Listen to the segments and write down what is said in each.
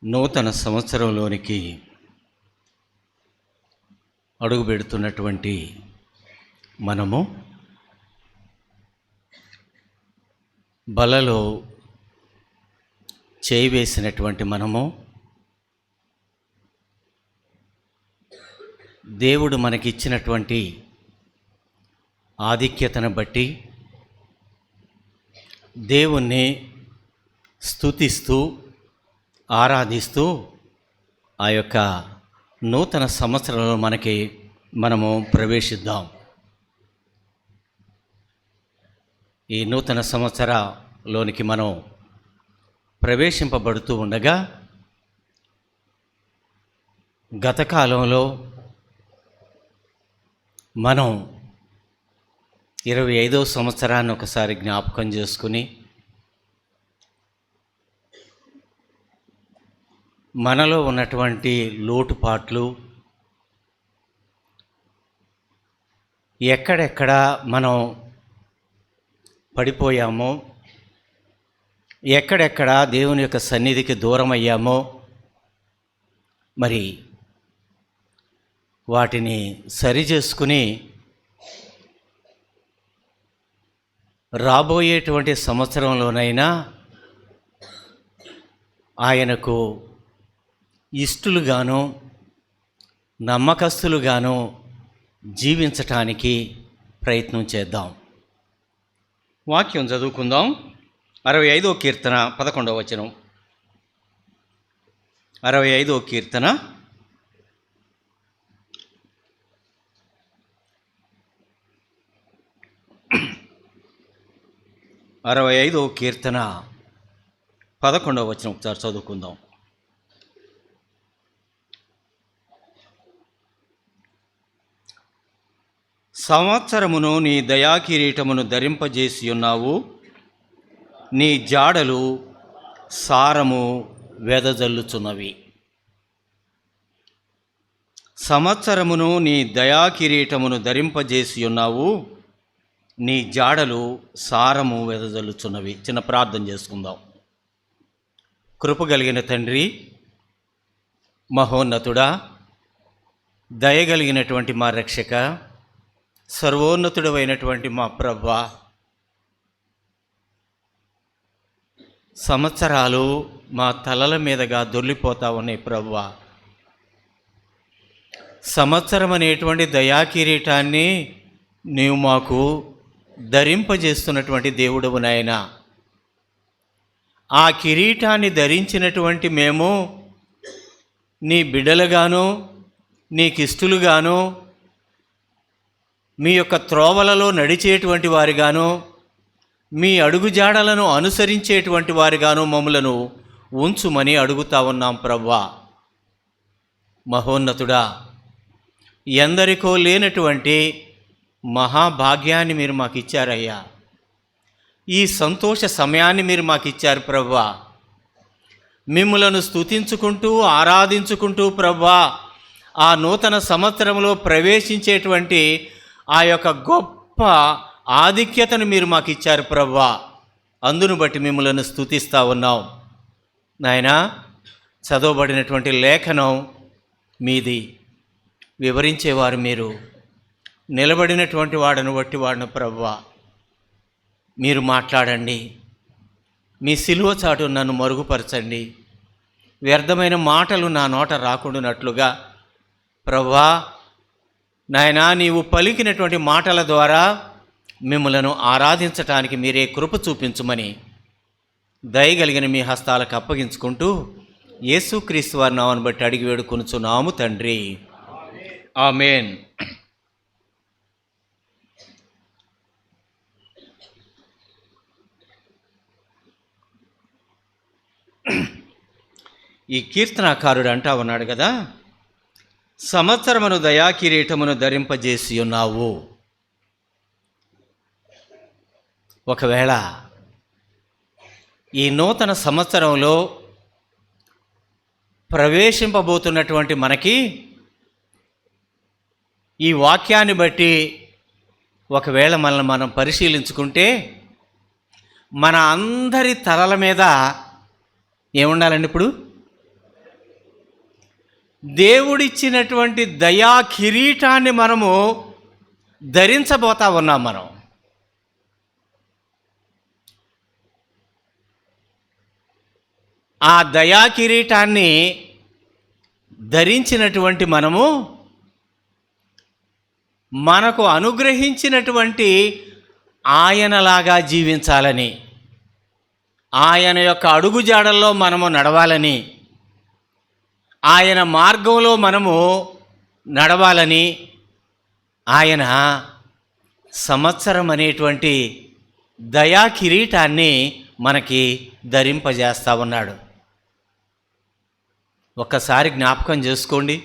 నూతన సంవత్సరంలోనికి అడుగుపెడుతున్నటువంటి మనము బలలో చేయి వేసినటువంటి మనము దేవుడు మనకిచ్చినటువంటి ఆధిక్యతను బట్టి దేవుణ్ణి స్తుతిస్తూ ఆరాధిస్తూ ఆ యొక్క నూతన సంవత్సరంలో మనము ప్రవేశిద్దాం. ఈ నూతన సంవత్సరంలోనికి మనం ప్రవేశింపబడుతూ ఉండగా గత కాలంలో మనం 25వ సంవత్సరాన్ని ఒకసారి జ్ఞాపకం చేసుకుని మనలో ఉన్నటువంటి లోటుపాట్లు, ఎక్కడెక్కడ మనం పడిపోయామో, ఎక్కడెక్కడ దేవుని యొక్క సన్నిధికి దూరం అయ్యామో, మరి వాటిని సరిచేసుకుని రాబోయేటువంటి సంవత్సరంలోనైనా ఆయనకు ఇష్టలుగాను నమ్మకస్తులుగాను జీవించటానికి ప్రయత్నం చేద్దాం. వాక్యం చదువుకుందాం. 65వ కీర్తన 11వ వచనం. 65వ కీర్తన 11వ వచనం ఒకసారి చదువుకుందాం. సంవత్సరమును నీ దయాకిరీటమును ధరింపజేసి ఉన్నావు, నీ జాడలు సారము వెదజల్లుచున్నవి. సంవత్సరమును నీ దయాకిరీటమును ధరింపజేసి ఉన్నావు, నీ జాడలు సారము వెదజల్లుచున్నవి. చిన్న ప్రార్థన చేసుకుందాం. కృపగలిగిన తండ్రి, మహోన్నతుడా, దయగలిగినటువంటి మా రక్షక, సర్వోన్నతుడైనటువంటి మా ప్రభువా, సంవత్సరాలు మా తలల మీదుగా దొర్లిపోతా ఉన్నాయి ప్రభువా. సంవత్సరం అనేటువంటి దయాకిరీటాన్ని నీవు మాకు ధరింపజేస్తున్నటువంటి దేవుడవు నాయనా. ఆ కిరీటాన్ని ధరించినటువంటి మేము నీ బిడ్డలుగాను నీకిష్టులుగాను మీ యొక్క త్రోవలలో నడిచేటువంటి వారిగాను మీ అడుగుజాడలను అనుసరించేటువంటి వారిగాను మమ్ములను ఉంచుమని అడుగుతా ఉన్నాం ప్రభువా. మహోన్నతుడా, ఎందరికో లేనటువంటి మహాభాగ్యాన్ని మీరు మాకు ఇచ్చారయ్యా. ఈ సంతోష సమయాన్ని మీరు మాకు ఇచ్చారు ప్రభువా. మిమ్ములను స్తుతించుకుంటూ ఆరాధించుకుంటూ ప్రభువా ఆ నూతన సంవత్సరంలో ప్రవేశించేటువంటి ఆ యొక్క గొప్ప ఆధిక్యతను మీరు మాకు ఇచ్చారు ప్రభువా. అందును బట్టి మిమ్మల్ని స్తుతిస్తూ ఉన్నాం నాయనా. చదవబడినటువంటి లేఖనం మీది, వివరించేవారు మీరు, నిలబడినటువంటి వాడను బట్టి వాడిన ప్రభువా. మీరు మాట్లాడండి, మీ సిలువ చాటు నన్ను మరుగుపరచండి. వ్యర్థమైన మాటలు నా నోట రాకుండానట్లుగా ప్రభువా నాయనా, నీవు పలికినటువంటి మాటల ద్వారా మిమ్మలను ఆరాధించటానికి మీరే కృప చూపించుమని దయగలిగిన మీ హస్తాలకు అప్పగించుకుంటూ యేసుక్రీస్తు వారి నామమును బట్టి అడిగి వేడుకొనుచున్నాము తండ్రి, ఆమేన్. ఈ కీర్తనాకారుడు అంటా ఉన్నాడు కదా, సంవత్సరమును దయాకిరీటమును ధరింపజేసి ఉన్నావు. ఒకవేళ ఈ నూతన సంవత్సరంలో ప్రవేశింపబోతున్నటువంటి మనకి ఈ వాక్యాన్ని బట్టి ఒకవేళ మనల్ని మనం పరిశీలించుకుంటే మన అందరి తలల మీద ఏముండాలండి? ఇప్పుడు దేవుడిచ్చినటువంటి దయా కిరీటాన్ని మనము ధరించబోతా ఉన్నాం. మనం ఆ దయా కిరీటాన్ని ధరించినటువంటి మనము మనకు అనుగ్రహించినటువంటి ఆయనలాగా జీవించాలని, ఆయన యొక్క అడుగుజాడల్లో మనము నడవాలని, ఆయన మార్గంలో మనము నడవాలని ఆయన సంవత్సరం అనేటువంటి దయా కిరీటాన్ని మనకి ధరింపజేస్తా ఉన్నాడు. ఒక్కసారి జ్ఞాపకం చేసుకోండి,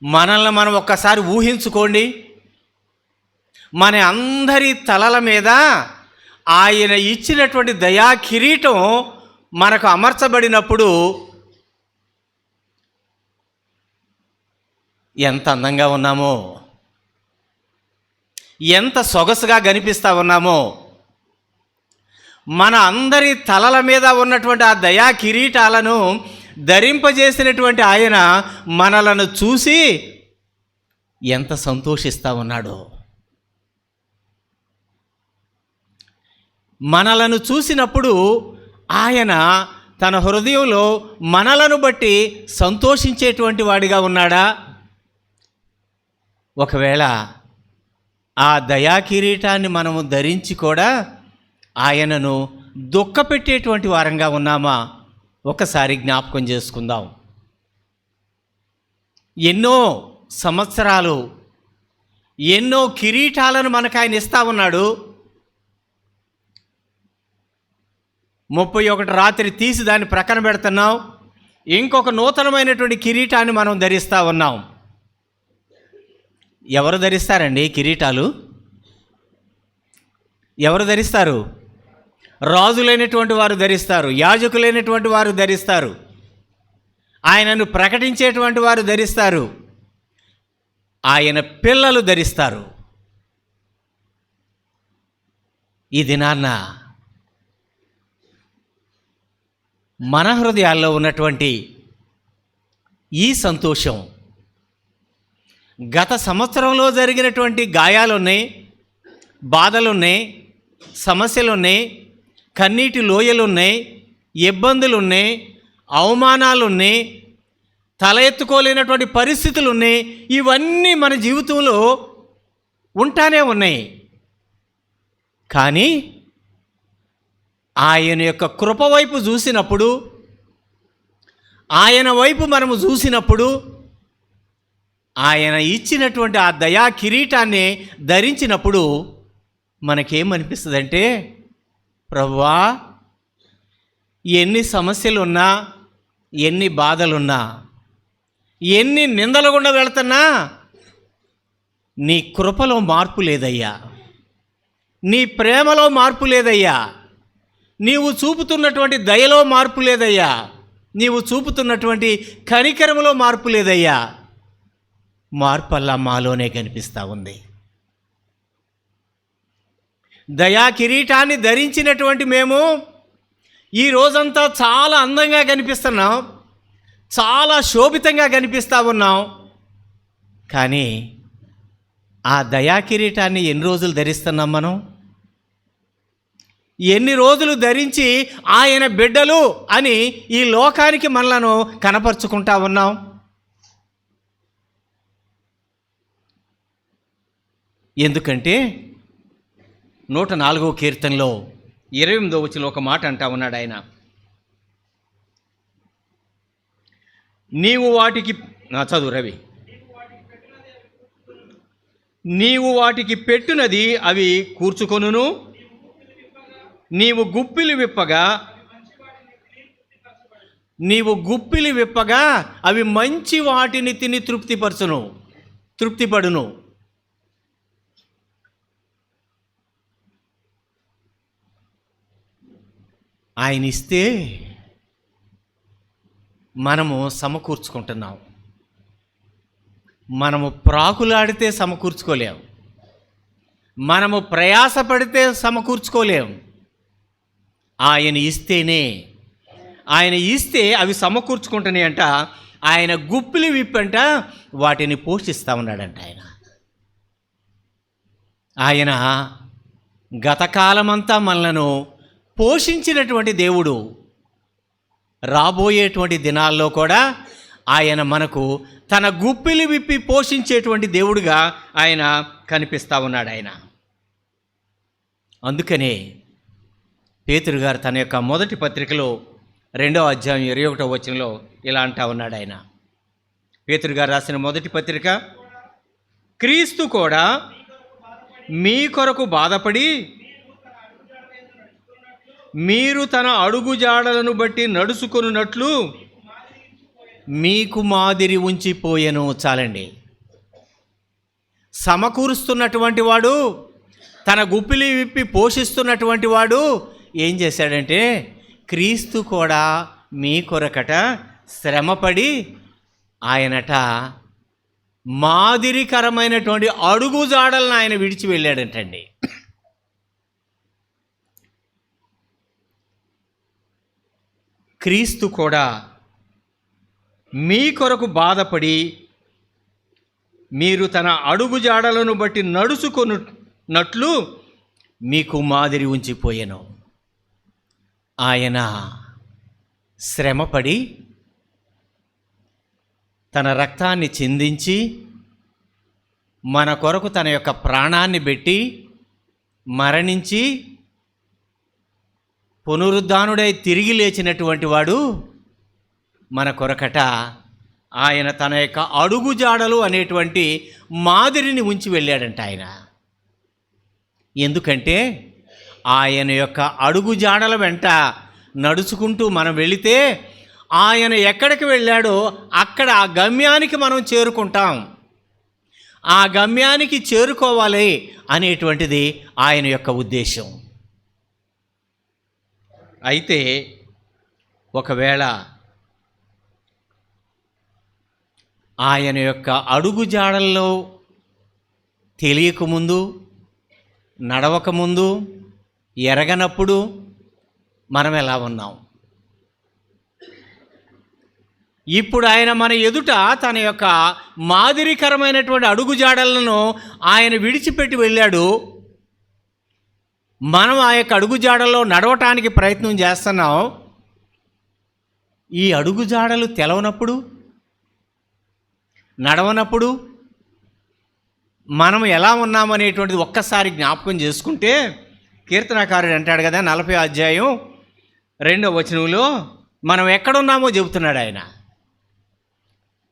మనల్ని మనం ఒక్కసారి ఊహించుకోండి. మన అందరి తలల మీద ఆయన ఇచ్చినటువంటి దయా కిరీటం మనకు అమర్చబడినప్పుడు ఎంత అందంగా ఉన్నామో, ఎంత సొగసుగా కనిపిస్తూ ఉన్నామో. మన అందరి తలల మీద ఉన్నటువంటి ఆ దయా కిరీటాలను ధరింపజేసినటువంటి ఆయన మనలను చూసి ఎంత సంతోషిస్తూ ఉన్నాడో. మనలను చూసినప్పుడు ఆయన తన హృదయంలో మనలను బట్టి సంతోషించేటువంటి వాడిగా ఉన్నాడా? ఒకవేళ ఆ దయా కిరీటాన్ని మనము ధరించి కూడా ఆయనను దుఃఖపెట్టేటువంటి వారంగా ఉన్నామా? ఒకసారి జ్ఞాపకం చేసుకుందాం. ఎన్నో సంవత్సరాలు ఎన్నో కిరీటాలను మనకు ఆయన ఇస్తా ఉన్నాడు. 31 రాత్రి తీసి దాన్ని ప్రక్కన పెడుతున్నాం. ఇంకొక నూతనమైనటువంటి కిరీటాన్ని మనం ధరిస్తూ ఉన్నాం. ఎవరు ధరిస్తారండి కిరీటాలు? ఎవరు ధరిస్తారు? రాజులైనటువంటి వారు ధరిస్తారు, యాజకులైనటువంటి వారు ధరిస్తారు, ఆయనను ప్రకటించేటువంటి వారు ధరిస్తారు, ఆయన పిల్లలు ధరిస్తారు. ఈ దినాన్న మన హృదయాల్లో ఉన్నటువంటి ఈ సంతోషం, గత సంవత్సరంలో జరిగినటువంటి గాయాలున్నాయి, బాధలున్నాయి, సమస్యలున్నాయి, కన్నీటి లోయలున్నాయి, ఇబ్బందులున్నాయి, అవమానాలున్నాయి, తల ఎత్తుకోలేనటువంటి పరిస్థితులు ఉన్నాయి. ఇవన్నీ మన జీవితంలో ఉంటానే ఉన్నాయి. కానీ ఆయన యొక్క కృప వైపు చూసినప్పుడు, ఆయన వైపు మనము చూసినప్పుడు, ఆయన ఇచ్చినటువంటి ఆ దయా కిరీటాన్ని ధరించినప్పుడు మనకేమనిపిస్తుందంటే, ప్రభువా, ఎన్ని సమస్యలున్నా, ఎన్ని బాధలున్నా, ఎన్ని నిందలు గుండా వెళుతున్నా నీ కృపలో మార్పు లేదయ్యా, నీ ప్రేమలో మార్పు లేదయ్యా, నీవు చూపుతున్నటువంటి దయలో మార్పు లేదయ్యా, నీవు చూపుతున్నటువంటి కనికరములో మార్పు లేదయ్యా. మార్పల్లా మాలోనే కనిపిస్తూ ఉంది. దయా కిరీటాన్ని ధరించినటువంటి మేము ఈ రోజంతా చాలా అందంగా కనిపిస్తున్నాం, చాలా శోభితంగా కనిపిస్తూ ఉన్నాం. కానీ ఆ దయా కిరీటాన్ని ఎన్ని రోజులు ధరిస్తున్నాం మనం? ఎన్ని రోజులు ధరించి ఆయన బిడ్డలు అని ఈ లోకానికి మనలను కనపరుచుకుంటా ఉన్నాం? ఎందుకంటే 104వ కీర్తనలో 28వ వచనంలో ఒక మాట అంటా ఉన్నాడు ఆయన, నీవు వాటికి చదువు రవి, నీవు వాటికి పెట్టినది అవి కూర్చుకొనును, నీవు గుప్పిలి విప్పగా అవి మంచి వాటిని తిని తృప్తిపడును. ఆయన ఇస్తే మనము సమకూర్చుకుంటున్నాం. మనము ప్రాకులాడితే సమకూర్చుకోలేం, మనము ప్రయాసపడితే సమకూర్చుకోలేం. ఆయన ఇస్తేనే, ఆయన ఇస్తే అవి సమకూర్చుకుంటున్నాయి అంట. ఆయన గుప్పిలి విప్పంట వాటిని పోషిస్తూ ఉన్నాడంట. ఆయన గతకాలమంతా మనలను పోషించినటువంటి దేవుడు రాబోయేటువంటి దినాల్లో కూడా ఆయన మనకు తన గుప్పిలి విప్పి పోషించేటువంటి దేవుడుగా ఆయన కనిపిస్తూ ఉన్నాడు. అందుకనే పేతురు గారు తన యొక్క మొదటి పత్రికలో 2వ అధ్యాయం 21వ వచనంలో ఇలా అంటా ఉన్నాడు. పేతురు గారు రాసిన మొదటి పత్రిక, క్రీస్తు కూడా మీ కొరకు బాధపడి మీరు తన అడుగుజాడలను బట్టి నడుచుకొనున్నట్లు మీకు మాదిరి ఉంచిపోయెను. చాలండి. సమకూరుస్తున్నటువంటి వాడు, తన గుప్పిలి విప్పి పోషిస్తున్నటువంటి వాడు ఏం చేశాడంటే క్రీస్తు కూడా మీ కొరకట శ్రమపడి ఆయనట మాదిరికరమైనటువంటి అడుగుజాడలను ఆయన విడిచి వెళ్ళాడంటండి. క్రీస్తు కూడా మీ కొరకు బాధపడి మీరు తన అడుగుజాడలను బట్టి నడుచుకొనున్నట్లు మీకు మాదిరి ఉంచిపోయెను. ఆయన శ్రమపడి తన రక్తాన్ని చిందించి మన కొరకు తన యొక్క ప్రాణాన్ని పెట్టి మరణించి పునరుద్ధానుడై తిరిగి లేచినటువంటి వాడు మన కొరకట ఆయన తన యొక్క అడుగుజాడలు అనేటువంటి మాదిరిని ఉంచి వెళ్ళాడంట. ఎందుకంటే ఆయన యొక్క అడుగుజాడల వెంట నడుచుకుంటూ మనం వెళితే ఆయన ఎక్కడికి వెళ్ళాడో అక్కడ ఆ గమ్యానికి మనం చేరుకుంటాం. ఆ గమ్యానికి చేరుకోవాలి అనేటువంటిది ఆయన యొక్క ఉద్దేశం. అయితే ఒకవేళ ఆయన యొక్క అడుగుజాడల్లో తెలియకముందు, నడవకముందు, ఎరగనప్పుడు మనం ఎలా ఉన్నాం? ఇప్పుడు ఆయన మన ఎదుట తన యొక్క మాదిరికరమైనటువంటి అడుగుజాడలను ఆయన విడిచిపెట్టి వెళ్ళాడు. మనం ఆ యొక్క అడుగుజాడల్లో నడవటానికి ప్రయత్నం చేస్తున్నాం. ఈ అడుగుజాడలు తెలవనప్పుడు, నడవనప్పుడు మనం ఎలా ఉన్నామనేటువంటిది ఒక్కసారి జ్ఞాపకం చేసుకుంటే, కీర్తనకారుడు అంటాడు కదా 40వ అధ్యాయం 2వ వచనంలో మనం ఎక్కడున్నామో చెబుతున్నాడు ఆయన.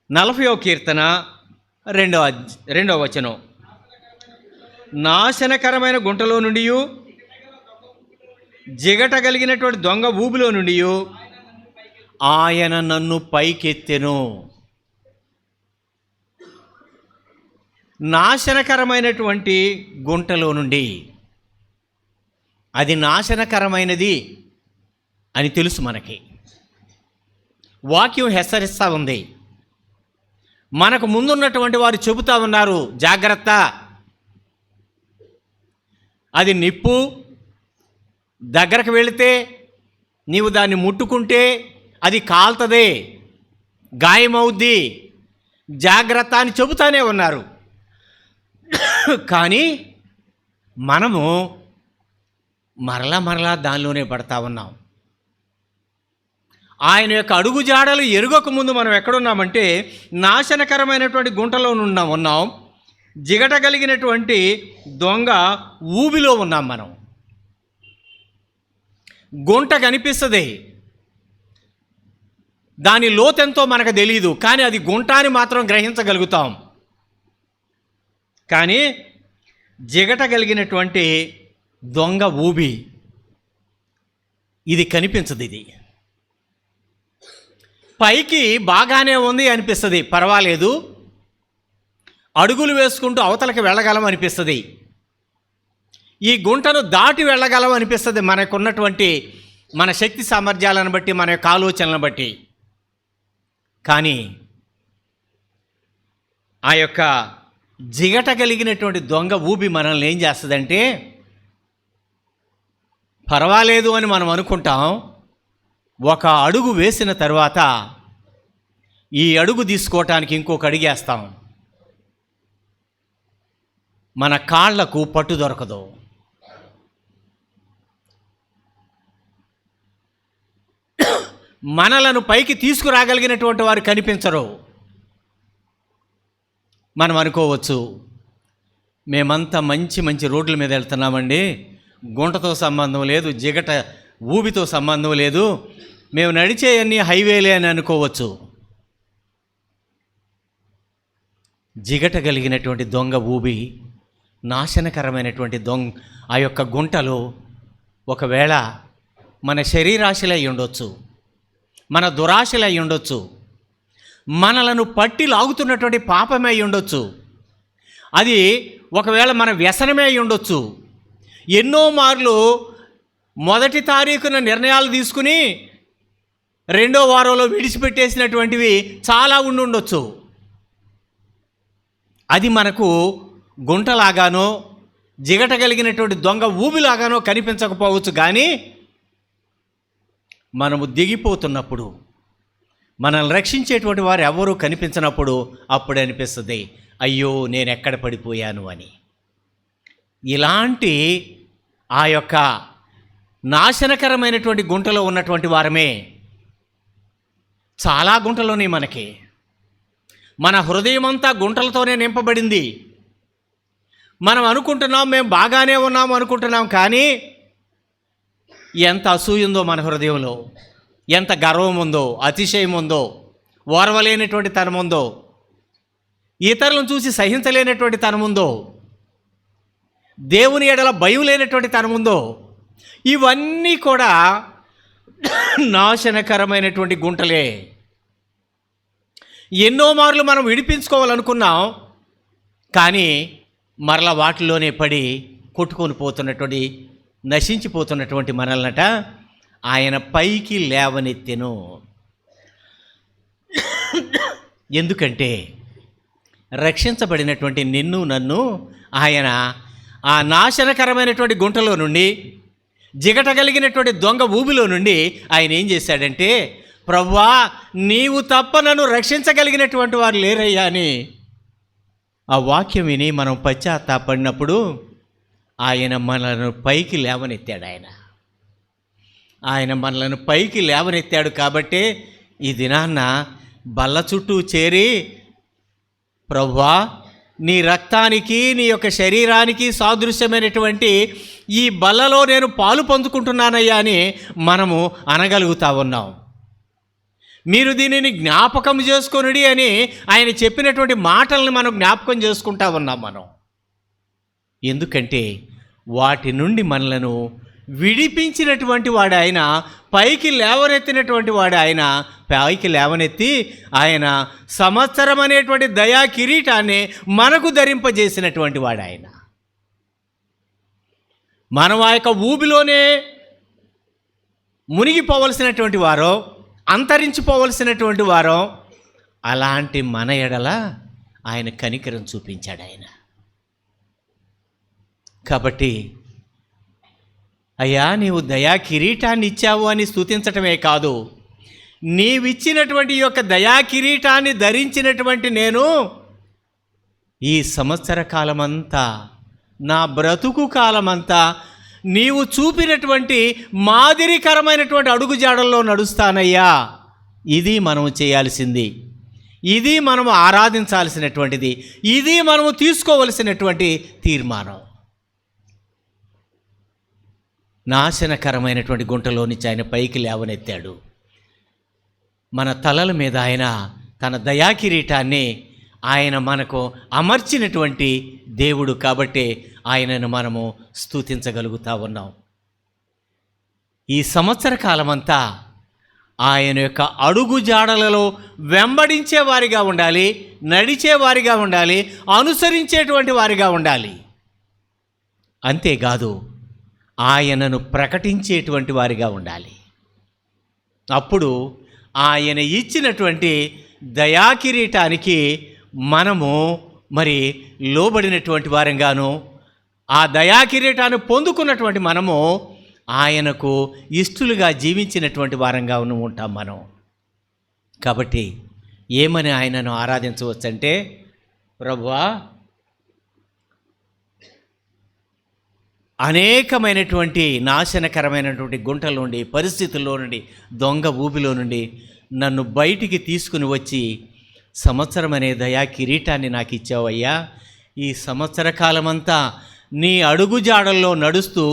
40వ కీర్తన 2వ వచనం, నాశనకరమైన గుంటలో నుండి, జిగట కలిగినటువంటి దొంగ ఊబిలో నుండి ఆయన నన్ను పైకెత్తెను. నాశనకరమైనటువంటి గుంటలో నుండి, అది నాశనకరమైనది అని తెలుసు మనకి. వాక్యం హెచ్చరిస్తూ ఉంది. మనకు ముందున్నటువంటి వారు చెబుతూ ఉన్నారు, జాగ్రత్త, అది నిప్పు, దగ్గరకు వెళితే నీవు దాన్ని ముట్టుకుంటే అది కాలుతుంది, గాయమవుద్ది, జాగ్రత్త అని చెబుతానే ఉన్నారు. కానీ మనము మరలా దానిలోనే పడతా ఉన్నాం. ఆయన యొక్క అడుగుజాడలు ఎరుగకముందు మనం ఎక్కడున్నామంటే నాశనకరమైనటువంటి గుంటలో ఉన్నాం, జిగట కలిగినటువంటి దొంగ ఊబిలో ఉన్నాం. మనం గుంట కనిపిస్తుంది, దాని లోతెంతో మనకు తెలియదు, కానీ అది గుంట అని మాత్రం గ్రహించగలుగుతాం. కానీ జిగట కలిగినటువంటి దొంగ ఊబి ఇది కనిపించదు. ఇది పైకి బాగానే ఉంది అనిపిస్తుంది, పర్వాలేదు, అడుగులు వేసుకుంటూ అవతలకి వెళ్ళగలం అనిపిస్తుంది, ఈ గుంటను దాటి వెళ్ళగలం అనిపిస్తుంది మనకున్నటువంటి మన శక్తి సామర్థ్యాలను బట్టి, మన యొక్క ఆలోచనలను బట్టి. కానీ ఆ యొక్క జిగట కలిగినటువంటి దొంగ ఊబి మనల్ని ఏం చేస్తుందంటే, పర్వాలేదు అని మనం అనుకుంటాం, ఒక అడుగు వేసిన తర్వాత ఈ అడుగు తీసుకోవటానికి ఇంకొక అడిగేస్తాం, మన కాళ్లకు పట్టు దొరకదు. మనలను పైకి తీసుకురాగలిగినటువంటి వారు కనిపించరు. మనం అనుకోవచ్చు, మేమంతా మంచి మంచి రోడ్ల మీద వెళ్తున్నామండి, గుంటతో సంబంధం లేదు, జిగట ఊబితో సంబంధం లేదు, మేము నడిచే అన్ని హైవేలే అని అనుకోవచ్చు. జిగట కలిగినటువంటి దొంగ ఊబి, నాశనకరమైనటువంటి ఆ యొక్క గుంటలు ఒకవేళ మన శరీరాశలై ఉండొచ్చు, మన దురాశలై ఉండొచ్చు, మనలను పట్టి లాగుతున్నటువంటి పాపమే అయి ఉండొచ్చు, అది ఒకవేళ మన వ్యసనమే అయి ఉండొచ్చు. ఎన్నో మార్లు మొదటి తారీఖున నిర్ణయాలు తీసుకుని 2వ వారంలో విడిచిపెట్టేసినటువంటివి చాలా ఉండొచ్చు. అది మనకు గుంటలాగానో జిగట కలిగినటువంటి దొంగ ఊబిలాగానో కనిపించకపోవచ్చు. కానీ మనము దిగిపోతున్నప్పుడు, మనల్ని రక్షించేటువంటి వారు ఎవరూ కనిపించినప్పుడు అప్పుడు అనిపిస్తుంది, అయ్యో నేను ఎక్కడ పడిపోయాను అని. ఇలాంటి ఆ యొక్క నాశనకరమైనటువంటి గుంటలో ఉన్నటువంటి వారమే. చాలా గుంటలోనే మనకి, మన హృదయం అంతా గుంటలతోనే నింపబడింది. మనం అనుకుంటున్నాం మేము బాగానే ఉన్నాము అనుకుంటున్నాం, కానీ ఎంత అసూయ ఉందో మన హృదయంలో, ఎంత గర్వం ఉందో, అతిశయం ఉందో, ఓర్వలేనటువంటి తనం ఉందో, ఇతరులను చూసి సహించలేనటువంటి తనం ఉందో, దేవుని ఎడల భయం లేనటువంటి తనం ఉందో, ఇవన్నీ కూడా నాశనకరమైనటువంటి గుంటలే. ఎన్నో మార్లు మనం విడిపించుకోవాలనుకున్నాం, కానీ మరలా వాటిలోనే పడి కొట్టుకొని పోతున్నటువంటి, నశించిపోతున్నటువంటి మనల్నట ఆయన పైకి లేవనెత్తెను. ఎందుకంటే రక్షించబడినటువంటి నిన్ను నన్ను ఆయన ఆ నాశనకరమైనటువంటి గుంటలో నుండి, జిగట కలిగినటువంటి దొంగ ఊబిలో నుండి ఆయన ఏం చేశాడంటే, ప్రభువా నీవు తప్ప నన్ను రక్షించగలిగినటువంటి వారు లేరయ్యా అని ఆ వాక్యం విని మనం పశ్చాత్తాపడినప్పుడు ఆయన మనలను పైకి లేవనెత్తాడు. ఆయన మనలను పైకి లేవనెత్తాడు. కాబట్టే ఈ దినాన్న బల్ల చుట్టూ చేరి, ప్రభువా నీ రక్తానికి, నీ యొక్క శరీరానికి సాదృశ్యమైనటువంటి ఈ బల్లలో నేను పాలు పొందుకుంటున్నానయ్యా అని మనము అనగలుగుతా ఉన్నాం. మీరు దీనిని జ్ఞాపకం చేసుకొనుడి అని ఆయన చెప్పినటువంటి మాటలను మనం జ్ఞాపకం చేసుకుంటా ఉన్నాం మనం. ఎందుకంటే వాటి నుండి మనలను విడిపించినటువంటి వాడు ఆయన, పైకి లేవనెత్తినటువంటి వాడు ఆయన, పైకి లేవనెత్తి ఆయన సంవత్సరం అనేటువంటి దయా కిరీటాన్ని మనకు ధరింపజేసినటువంటి వాడు ఆయన. మనం ఆ యొక్క ఊబిలోనే మునిగిపోవలసినటువంటి వారో, అంతరించిపోవలసినటువంటి వారో, అలాంటి మన ఎడల ఆయన కనికరం చూపించాడు ఆయన. కాబట్టి అయ్యా నీవు దయా కిరీటాన్ని ఇచ్చావు అని స్తుతించటమే కాదు, నీవిచ్చినటువంటి యొక్క దయా కిరీటాన్ని ధరించినటువంటి నేను ఈ సంవత్సర కాలమంతా, నా బ్రతుకు కాలమంతా నీవు చూపినటువంటి మాదిరికరమైనటువంటి అడుగుజాడల్లో నడుస్తానయ్యా. ఇది మనము చేయాల్సింది, ఇది మనము ఆరాధించాల్సినటువంటిది, ఇది మనము తీసుకోవలసినటువంటి తీర్మానం. నాశనకరమైనటువంటి గుంటలో నుంచి ఆయన పైకి లేవనెత్తాడు. మన తలల మీద ఆయన తన దయాకిరీటాన్ని ఆయన మనకు అమర్చినటువంటి దేవుడు. కాబట్టి ఆయనను మనము స్తుతించగలుగుతా ఉన్నాం. ఈ సంవత్సర కాలమంతా ఆయన యొక్క అడుగు జాడలలో వెంబడించే వారిగా ఉండాలి, నడిచే వారిగా ఉండాలి, అనుసరించేటువంటి వారిగా ఉండాలి. అంతేకాదు ఆయనను ప్రకటించేటువంటి వారిగా ఉండాలి. అప్పుడు ఆయన ఇచ్చినటువంటి దయాకిరీటానికి మనము మరి లోబడినటువంటి వారంగాను, ఆ దయాకిరీటాన్ని పొందుకున్నటువంటి మనము ఆయనకు ఇష్టలుగా జీవించినటువంటి వారంగా ఉంటాం మనం. కాబట్టి ఏమని ఆయనను ఆరాధించవచ్చంటే, ప్రభువా, అనేకమైనటువంటి నాశనకరమైనటువంటి గుంటల నుండి, పరిస్థితుల్లో నుండి, దొంగ ఊబిలో నుండి నన్ను బయటికి తీసుకుని వచ్చి సంవత్సరం అనే దయా కిరీటాన్ని నాకు ఇచ్చావయ్యా. ఈ సంవత్సర కాలమంతా నీ అడుగుజాడల్లో నడుస్తూ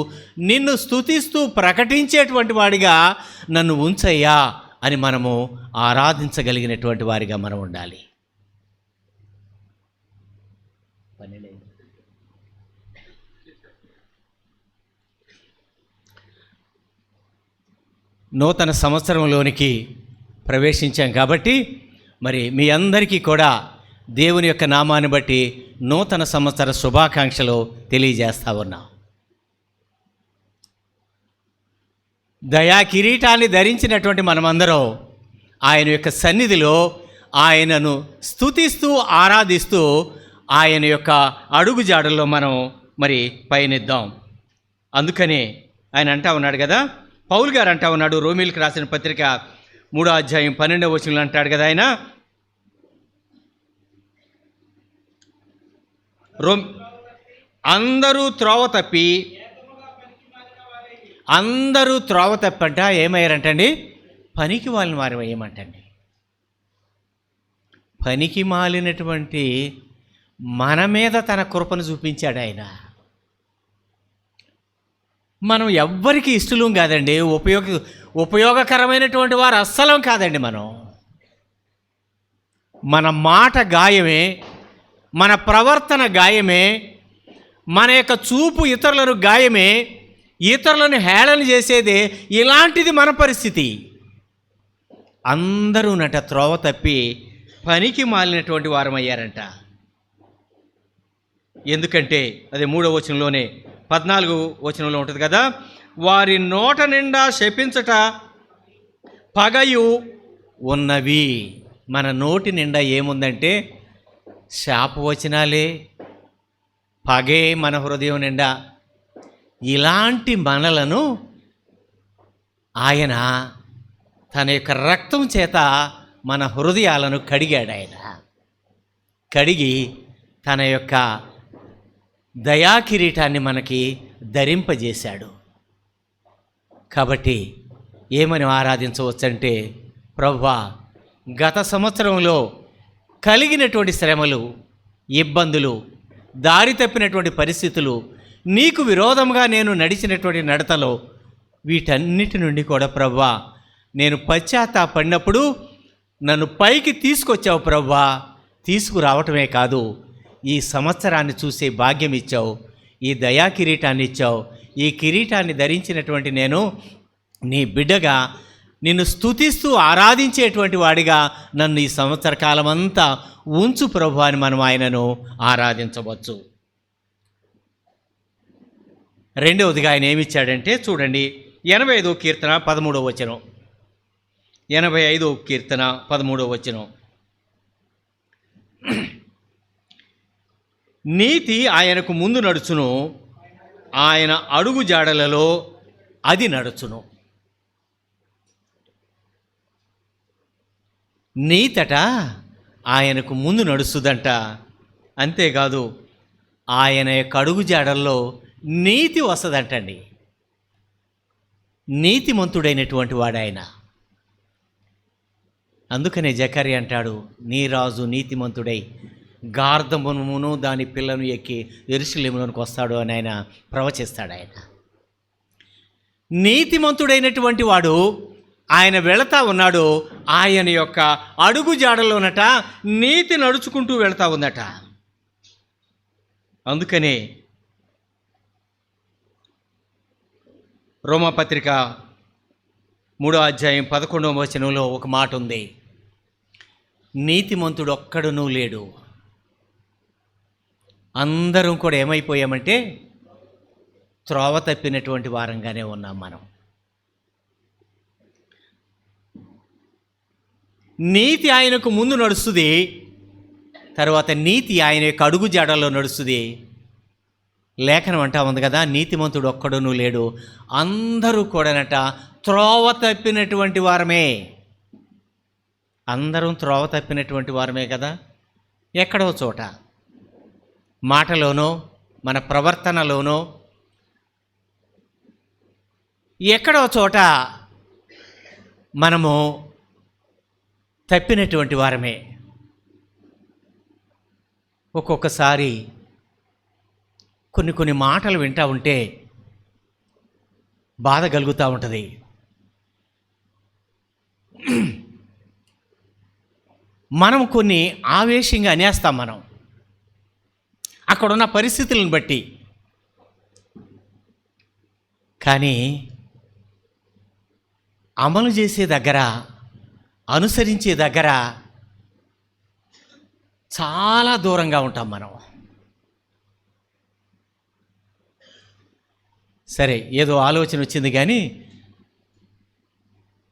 నిన్ను స్తుతిస్తూ ప్రకటించేటువంటి వాడిగా నన్ను ఉంచయ్యా అని మనము ఆరాధించగలిగినటువంటి వారిగా మనం ఉండాలి. నూతన సంవత్సరంలోనికి ప్రవేశించాం కాబట్టి మరి మీ అందరికీ కూడా దేవుని యొక్క నామాన్ని బట్టి నూతన సంవత్సర శుభాకాంక్షలు తెలియజేస్తా ఉన్నాం. దయా కిరీటాన్ని ధరించినటువంటి మనమందరం ఆయన యొక్క సన్నిధిలో ఆయనను స్తుతిస్తూ ఆరాధిస్తూ ఆయన యొక్క అడుగుజాడల్లో మనం మరి పయనిద్దాం. అందుకనే ఆయన అంటా ఉన్నాడు కదా, పౌలు గారు అంటా ఉన్నాడు, రోమీలకు రాసిన పత్రిక 3వ అధ్యాయం 12వ వచనంలో అంటాడు కదా ఆయన, అందరూ త్రోవ తప్పంట ఏమయ్యారంటండి? పనికి మాలిన వారు ఏమంటండి? పనికి మాలినటువంటి మన మీద తన కృపను చూపించాడు ఆయన. మనం ఎవ్వరికి ఇష్టలం కాదండి, ఉపయోగకరమైనటువంటి వారు అస్సలం కాదండి. మన మాట గాయమే, మన ప్రవర్తన గాయమే, మన యొక్క చూపు ఇతరులను గాయమే, ఇతరులను హేళన చేసేదే ఇలాంటిది మన పరిస్థితి. అందరూ త్రోవ తప్పి పనికి మాలినటువంటి వారమయ్యారంట. ఎందుకంటే అది 3వ వచనంలోనే 14వ వచనంలో ఉంటుంది కదా, వారి నోట నిండా శపించట పగయు ఉన్నవి. మన నోటి నిండా ఏముందంటే శాపవచనాలే, పగే మన హృదయం నిండా. ఇలాంటి మనలను ఆయన తన యొక్క రక్తం చేత మన హృదయాలను కడిగాడు. ఆయన కడిగి తన యొక్క దయా కిరీటాన్ని మనకి ధరింపజేశాడు. కాబట్టి ఏమని ఆరాధించవచ్చంటే, ప్రభువా, గత సంవత్సరంలో కలిగినటువంటి శ్రమలు, ఇబ్బందులు, దారి తప్పినటువంటి పరిస్థితులు, నీకు విరోధంగా నేను నడిచినటువంటి నడతలో, వీటన్నిటి నుండి కూడా ప్రభువా నేను పశ్చాత్తాపడినప్పుడు నన్ను పైకి తీసుకొచ్చావు ప్రభువా. తీసుకురావటమే కాదు, ఈ సంవత్సరాన్ని చూసే భాగ్యం ఇచ్చావు, ఈ దయా కిరీటాన్ని ఇచ్చావు. ఈ కిరీటాన్ని ధరించినటువంటి నేను నీ బిడ్డగా నిన్ను స్తుతిస్తూ ఆరాధించేటువంటి వాడిగా నన్ను ఈ సంవత్సర కాలం అంతా ఉంచు ప్రభు అని మనం ఆయనను ఆరాధించవచ్చు. రెండవదిగా ఆయన ఏమిచ్చాడంటే చూడండి, 85వ కీర్తన 13వ వచనం. 85వ కీర్తన 13వ వచనం. నీతి ఆయనకు ముందు నడుచును, ఆయన అడుగు జాడలలో అది నడుచును. నీతట ఆయనకు ముందు నడుస్తుందంట. అంతేకాదు, ఆయన యొక్క అడుగు జాడల్లో నీతి వస్తుందంటండి. నీతిమంతుడైనటువంటి వాడు ఆయన. అందుకనే జకర్యా అంటాడు, నీ రాజు నీతిమంతుడై గార్ధమును దాని పిల్లను ఎక్కి యెరూషలేములోనికి వస్తాడు అని ఆయన ప్రవచిస్తాడు. ఆయన నీతిమంతుడైనటువంటి వాడు ఆయన వెళతా ఉన్నాడు. ఆయన యొక్క అడుగు జాడలోనట నీతి నడుచుకుంటూ వెళతా ఉందట. అందుకనే రోమాపత్రిక 3వ అధ్యాయం 11వ వచనంలో ఒక మాట ఉంది, నీతిమంతుడు ఒక్కడునూ లేడు. అందరం కూడా ఏమైపోయామంటే త్రోవ తప్పినటువంటి వారంగానే ఉన్నాం మనం. నీతి ఆయనకు ముందు నడుస్తుంది, తర్వాత నీతి ఆయన యొక్క అడుగు జాడల్లో నడుస్తుంది. లేఖనం అంటా ఉంది కదా, నీతిమంతుడు ఒక్కడునూ లేడు, అందరూ కూడానట త్రోవ తప్పినటువంటి వారమే. అందరం త్రోవ తప్పినటువంటి వారమే కదా. ఎక్కడో చోట మాటలోనో మన ప్రవర్తనలోనో ఎక్కడో చోట మనము తప్పినటువంటి వారమే. ఒక్కొక్కసారి కొన్ని మాటలు వింటూ ఉంటే బాధ కలుగుతూ ఉంటుంది. మనం కొన్ని ఆవేశంగా అనేస్తాం. మనం అక్కడున్న పరిస్థితులను బట్టి. కానీ అమలు చేసే దగ్గర, అనుసరించే దగ్గర చాలా దూరంగా ఉంటాం మనం. సరే, ఏదో ఆలోచన వచ్చింది కానీ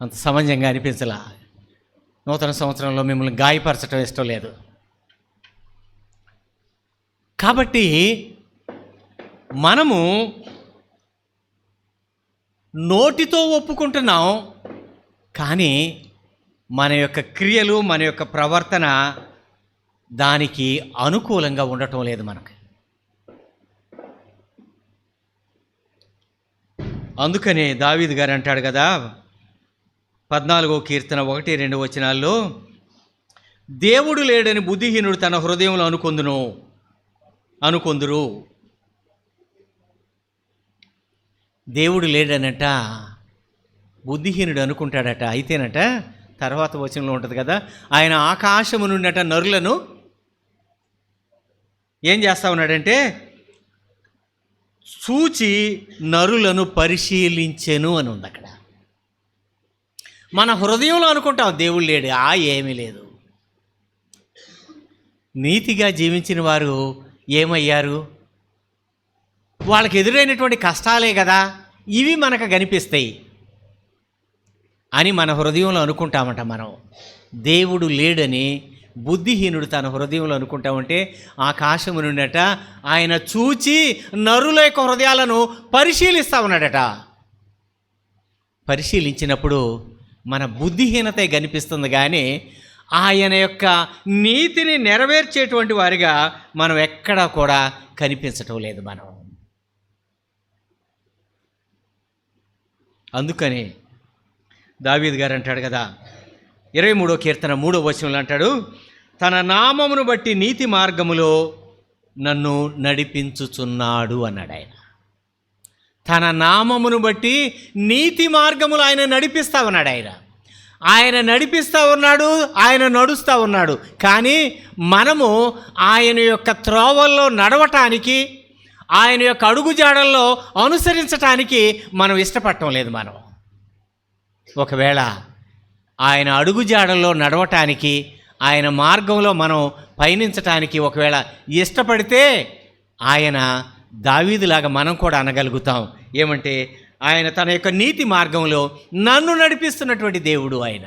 అంత సమంజంగా అనిపించలా. నూతన సంవత్సరంలో మిమ్మల్ని గాయపరచడం ఇష్టం లేదు. కాబట్టి మనము నోటితో ఒప్పుకుంటున్నాం, కానీ మన యొక్క క్రియలు, మన యొక్క ప్రవర్తన దానికి అనుకూలంగా ఉండటం లేదు మనకు. అందుకనే దావీదు గారు అంటాడు కదా, 14వ కీర్తన 1-2 వచనాల్లో, దేవుడు లేడని బుద్ధిహీనుడు తన హృదయంలో అనుకొందురు. దేవుడు లేడనట బుద్ధిహీనుడు అనుకుంటాడట. అయితేనట తర్వాత వచనంలో ఉంటుంది కదా, ఆయన ఆకాశము నుండట నరులను ఏం చేస్తా ఉన్నాడంటే చూచి నరులను పరిశీలించెను అని ఉంది అక్కడ. మన హృదయంలో అనుకుంటాం దేవుడు లేడు, ఏమీ లేదు. నీతిగా జీవించిన వారు ఏమయ్యారు? వాళ్ళకి ఎదురైనటువంటి కష్టాలే కదా ఇవి మనకు కనిపిస్తాయి అని మన హృదయంలో అనుకుంటామంట. మనం దేవుడు లేడని బుద్ధిహీనుడు తన హృదయంలో అనుకుంటామంటే ఆకాశము నుండట ఆయన చూచి నరుల యొక్క హృదయాలను పరిశీలిస్తూ ఉన్నాడట. పరిశీలించినప్పుడు మన బుద్ధిహీనత కనిపిస్తుంది, కానీ ఆయన యొక్క నీతిని నెరవేర్చేటువంటి వారిగా మనం ఎక్కడా కూడా కనిపించటం లేదు మనం. అందుకని దావీదు గారు అంటాడు కదా, 23వ కీర్తన 3వ వచనంలో అంటాడు, తన నామమును బట్టి నీతి మార్గములో నన్ను నడిపించుచున్నాడు అన్నాడు. తన నామమును బట్టి నీతి మార్గములు ఆయన నడిపిస్తా ఉన్నాడు. ఆయన నడిపిస్తూ ఉన్నాడు, ఆయన నడుస్తూ ఉన్నాడు. కానీ మనము ఆయన యొక్క త్రోవల్లో నడవటానికి, ఆయన యొక్క అడుగుజాడల్లో అనుసరించటానికి మనం ఇష్టపడటం లేదు. మనం ఒకవేళ ఆయన అడుగుజాడల్లో నడవటానికి, ఆయన మార్గంలో మనం పయనించటానికి ఒకవేళ ఇష్టపడితే ఆయన దావీదులాగా మనం కూడా అనగలుగుతాం. ఏమంటే ఆయన తన యొక్క నీతి మార్గంలో నన్ను నడిపిస్తున్నటువంటి దేవుడు. ఆయన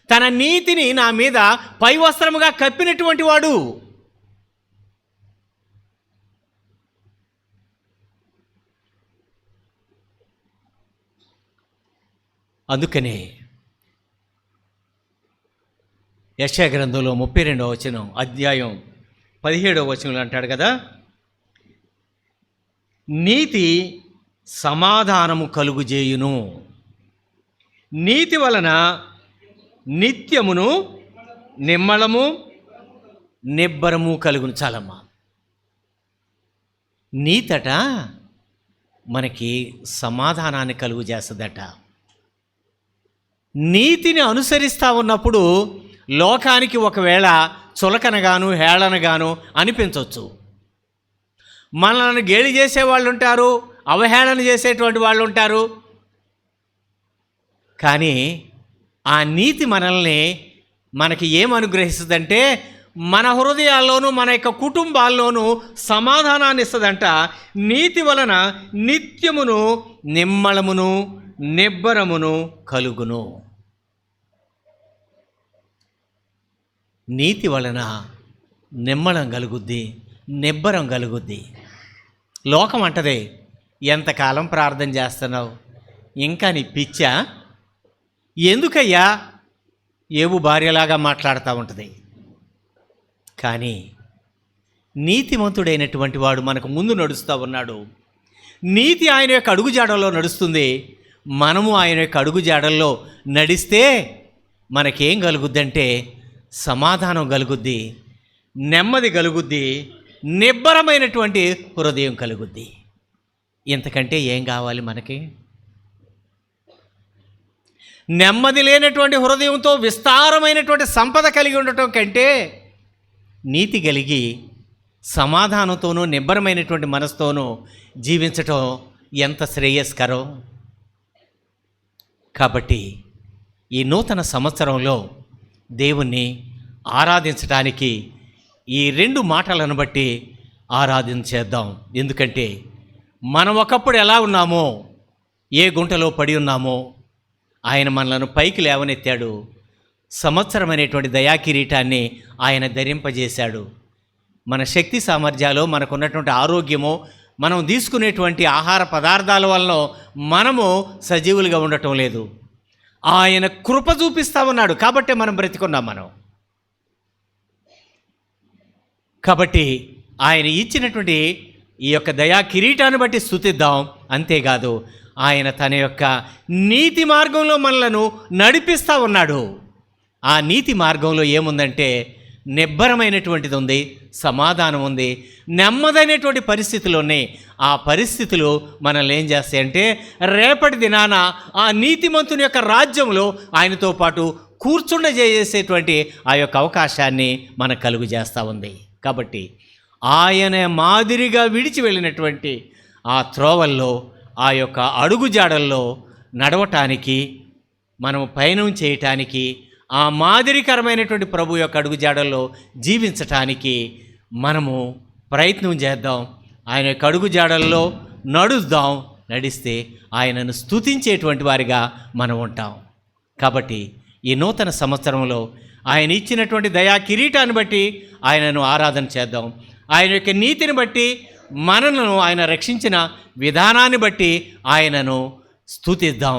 తన నీతిని నా మీద పై వస్త్రముగా కప్పినటువంటి వాడు. అందుకనే యెషయా గ్రంథంలో 32వ వచనం అధ్యాయం 17వ వచనంలో అంటాడు కదా, నీతి సమాధానము కలుగుజేయును, నీతి వలన నిత్యమును నిమ్మళము నిబ్బరము కలుగును. చాలమ్మా, నీతట మనకి సమాధానాన్ని కలుగు చేస్తుందట. నీతిని అనుసరిస్తూ ఉన్నప్పుడు లోకానికి ఒకవేళ చులకనగాను హేళనగాను అనిపించవచ్చు. మనల్ని గేలి చేసేవాళ్ళు ఉంటారు, అవహేళన చేసేటువంటి వాళ్ళు ఉంటారు. కానీ ఆ నీతి మనకి ఏం అనుగ్రహిస్తుందంటే మన హృదయాల్లోనూ మన యొక్క కుటుంబాల్లోనూ సమాధానాన్ని ఇస్తుందంట. నీతి వలన నిత్యమును నిమ్మళమును నిబ్బరమును కలుగును. నీతి వలన నిమ్మళం కలుగుద్ది, నిబ్బరం కలుగుద్ది. లోకం అంటదే, ఎంతకాలం ప్రార్థన చేస్తున్నావు, ఇంకా నీ పిచ్చా, ఎందుకయ్యా ఏవు భార్యలాగా మాట్లాడుతూ ఉంటుంది. కానీ నీతిమంతుడైనటువంటి వాడు మనకు ముందు నడుస్తూ ఉన్నాడు. నీతి ఆయన యొక్క అడుగుజాడల్లో నడుస్తుంది. మనము ఆయన యొక్క అడుగుజాడల్లో నడిస్తే మనకేం కలుగుద్దంటే సమాధానం కలుగుద్ది, నెమ్మది కలుగుద్ది, నిబ్బరమైనటువంటి హృదయం కలుగుద్ది. ఇంతకంటే ఏం కావాలి మనకి? నెమ్మది లేనటువంటి హృదయంతో విస్తారమైనటువంటి సంపద కలిగి ఉండటం కంటే నీతి కలిగి సమాధానంతోనూ నిబ్బరమైనటువంటి మనసుతోనూ జీవించటం ఎంత శ్రేయస్కరం. కాబట్టి ఈ నూతన సంవత్సరంలో దేవుణ్ణి ఆరాధించడానికి ఈ 2 మాటలను బట్టి ఆరాధించేద్దాం. ఎందుకంటే మనం ఒకప్పుడు ఎలా ఉన్నామో, ఏ గుంటలో పడి ఉన్నామో ఆయన మనలను పైకి లేవనెత్తాడు. సంవత్సరం అనేటువంటి దయాకిరీటాన్ని ఆయన ధరింపజేశాడు. మన శక్తి సామర్థ్యాలు, మనకున్నటువంటి ఆరోగ్యము, మనం తీసుకునేటువంటి ఆహార పదార్థాల వలన మనము సజీవులుగా ఉండటం లేదు. ఆయన కృప చూపిస్తూ ఉన్నాడు కాబట్టి మనం బ్రతికున్నాం. కాబట్టి ఆయన ఇచ్చినటువంటి ఈ యొక్క దయా కిరీటాన్ని బట్టి స్తుతిద్దాం. అంతేకాదు ఆయన తన యొక్క నీతి మార్గంలో మనలను నడిపిస్తూ ఉన్నాడు. ఆ నీతి మార్గంలో ఏముందంటే నిబ్బరమైనటువంటిది ఉంది, సమాధానం ఉంది, నెమ్మదైనటువంటి పరిస్థితులు ఉన్నాయి. ఆ పరిస్థితులు మనల్ని ఏం చేస్తాయంటే రేపటి దినాన ఆ నీతిమంతుని యొక్క రాజ్యంలో ఆయనతో పాటు కూర్చుండజేసేటువంటి ఆ యొక్క అవకాశాన్ని మనకు కలుగు చేస్తూ ఉంది. కాబట్టి ఆయన మాదిరిగా విడిచి వెళ్ళినటువంటి ఆ త్రోవల్లో, ఆ యొక్క అడుగుజాడల్లో నడవటానికి, మనం పయనం చేయటానికి, ఆ మాదిరికరమైనటువంటి ప్రభు యొక్క అడుగుజాడల్లో జీవించటానికి మనము ప్రయత్నం చేద్దాం. ఆయన యొక్క అడుగుజాడల్లో నడుద్దాం. నడిస్తే ఆయనను స్తుతించేటువంటి వారిగా మనం ఉంటాం. కాబట్టి ఈ నూతన సంవత్సరంలో ఆయన ఇచ్చినటువంటి దయా కిరీటాన్ని బట్టి ఆయనను ఆరాధన చేద్దాం. ఆయన యొక్క నీతిని బట్టి, మనలను ఆయన రక్షించిన విధానాన్ని బట్టి ఆయనను స్తుతిద్దాం.